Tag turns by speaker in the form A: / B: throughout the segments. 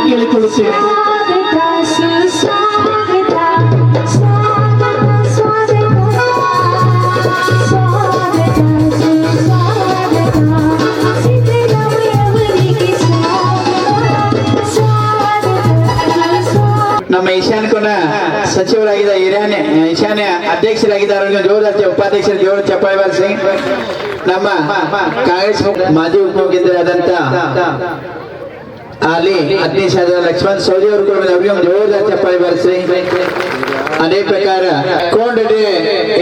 A: ಕೇಳಿಕೊಳ್ಳುತ್ತೇನೆ. ನಮ್ಮ ಈಶಾನ್ಯ ಕೋನ ಸಚಿವರಾಗಿದ್ದ ಈಶಾನ್ಯ ಅಧ್ಯಕ್ಷರಾಗಿದ್ದಾರೆ ಜೋರಾಜ್ ಉಪಾಧ್ಯಕ್ಷರು ಜೋರಾಜ್ ಚಪ್ಪಾಳೆ ಬಾರಿಸಿ. ನಮ್ಮ ಕಾಂಗ್ರೆಸ್ ಮಾಜಿ ಉಪಮುಖ್ಯಮಂತ್ರಿಯಾದಂತ ಅಲ್ಲಿ ಅಗ್ನಿಶಾದ ಲಕ್ಷ್ಮಣ್ ಸೌದಿ ಅವರು ಕೂಡ ಅವರಿಗೆ ಜೋರಾಜ್ ಚಪ್ಪಾಳೆ ಬಾರಿಸಿ. ಅದೇ ಪ್ರಕಾರ ಕೋಂಡಡಿ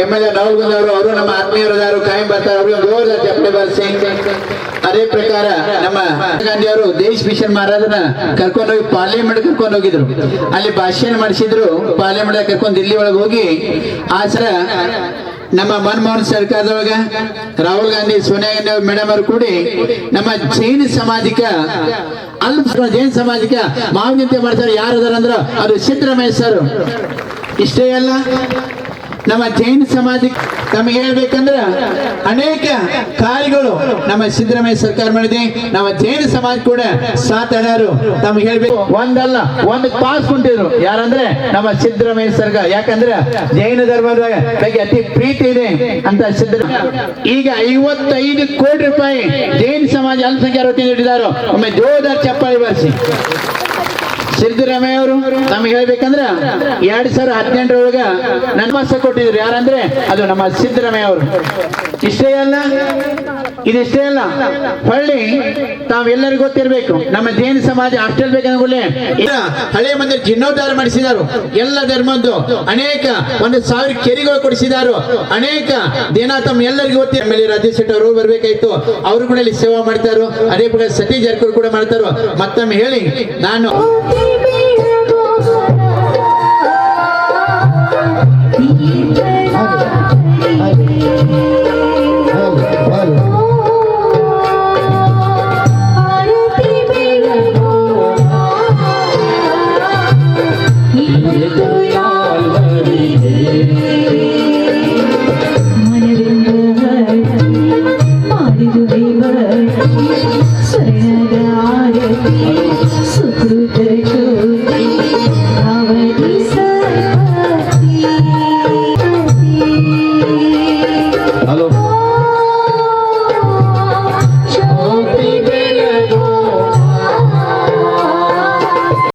A: MLA ನವಲ್ಗುಂದ್ ಅವರು ನಮ್ಮ ಆತ್ಮೀಯರಾದರು ಕಾಯಂ ಬರ್ತಾರೆ, ಅವರಿಗೆ ಜೋರಾಜ್ ಚಪ್ಪಾಳೆ ಬಾರಿಸಿ. ಅದೇ ಪ್ರಕಾರ ನಮ್ಮ ಗಾಂಧಿ ಅವರು ದೇಶ್ ಮಿಷನ್ ಮಹಾರಾಜನ ಕರ್ಕೊಂಡೋಗಿ ಪಾರ್ಲಿಮೆಂಟ್ ಕರ್ಕೊಂಡು ಹೋಗಿದ್ರು, ಅಲ್ಲಿ ಭಾಷಣ ಮಾಡಿಸಿದ್ರು. ಪಾರ್ಲಿಮೆಂಟ್ ಕರ್ಕೊಂಡು ದಿಲ್ಲಿ ಒಳಗೆ ಹೋಗಿ ಆಸರ ನಮ್ಮ ಮನಮೋಹನ್ ಸರ್ಕಾರದೊಳಗ ರಾಹುಲ್ ಗಾಂಧಿ ಸೋನಿಯಾ ಗಾಂಧಿ ಮೇಡಮ್ ಅವರು ಕೂಡಿ ನಮ್ಮ ಜೈನ ಸಾಮಾಜಿಕ ಜೈನ ಸಾಮಾಜಿಕ ಮಾನವೀಯತೆ ಮಾಡ್ತಾರೆ. ಯಾರದಾರ ಅಂದ್ರ ಅದು ಸಿದ್ದರಾಮಯ್ಯ ಸರ್. ಇಷ್ಟೇ ಅಲ್ಲ, ನಮ್ಮ ಜೈನ ಸಮಾಜಕ್ಕೆ ನಮಗೆ ಹೇಳ್ಬೇಕಂದ್ರ ಅನೇಕ ಕಾರ್ಯಗಳು ನಮ್ಮ ಸಿದ್ದರಾಮಯ್ಯ ಸರ್ಕಾರ ಮಾಡಿದೆ. ನಮ್ಮ ಜೈನ ಸಮಾಜ ಕೂಡ ಸಾಥ್ ಅಡಾರು ನಮ್ಗೆ ಹೇಳ್ಬೇಕು. ಒಂದಲ್ಲ ಒಂದು ಪಾಸ್ ಕುಂಟಿದ್ರು ಯಾರಂದ್ರೆ ನಮ್ಮ ಸಿದ್ದರಾಮಯ್ಯ ಸರ್ಕಾರ. ಯಾಕಂದ್ರೆ ಜೈನ ಧರ್ಮದ ಬಗ್ಗೆ ಅತಿ ಪ್ರೀತಿ ಇದೆ ಅಂತ ಸಿದ್ದರಾಮಯ್ಯ ಈಗ 55 ಕೋಟಿ ರೂಪಾಯಿ ಜೈನ ಸಮಾಜ ಅಲ್ಪಸಂಖ್ಯಾತ ನೀಡಿದಾರೋ. ಒಮ್ಮೆ ಜೋರ್ದಾರ್ ಚಪ್ಪಾಳಿ ಬಾರಿಸಿ. ಸಿದ್ದರಾಮಯ್ಯ ಅವರು ನಮ್ಗೆ ಹೇಳ್ಬೇಕಂದ್ರ 2018 ನನ್ನ ಮಾಸ ಕೊಟ್ಟಿದ್ರು. ಯಾರಂದ್ರೆ ಅದು ನಮ್ಮ ಸಿದ್ದರಾಮಯ್ಯ ಅವರು. ಇಷ್ಟೇ ಅಲ್ಲ, ಇದಿಷ್ಟೇ ಅಲ್ಲ, ಹೊಳ್ಳಿ ತಾವೆಲ್ಲರಿಗೂ ಗೊತ್ತಿರ್ಬೇಕು, ನಮ್ಮ ಜೈನ ಸಮಾಜ ಹಾಸ್ಟೆಲ್ ಬೇಕಂದ್ರೆ ಹಳೆ ಮಂದಿರ ಜೀರ್ಣೋದ್ಧಾರ ಮಾಡಿಸಿದಾರು. ಎಲ್ಲ ಧರ್ಮದ್ದು ಅನೇಕ 1,000 ಕೆರೆಗಳು ಕೊಡಿಸಿದಾರು. ಅನೇಕ ದಿನ ತಮ್ಮ ಎಲ್ಲರಿಗೂ ಗೊತ್ತಿರ. ಆಮೇಲೆ ರಾಜೇಶ್ ಶೆಟ್ಟಿ ಅವರು ಬರ್ಬೇಕಾಯ್ತು, ಅವರು ಕೂಡ ಇಲ್ಲಿ ಸೇವಾ ಮಾಡ್ತಾರೋ. ಅದೇ ಪ್ರಕಾರ ಸತೀಶ್ ಜಾರಕಿಹೊಳಿ ಕೂಡ ಮಾಡ್ತಾರೋ. ಮತ್ತೊಮ್ಮೆ ಹೇಳಿ ನಾನು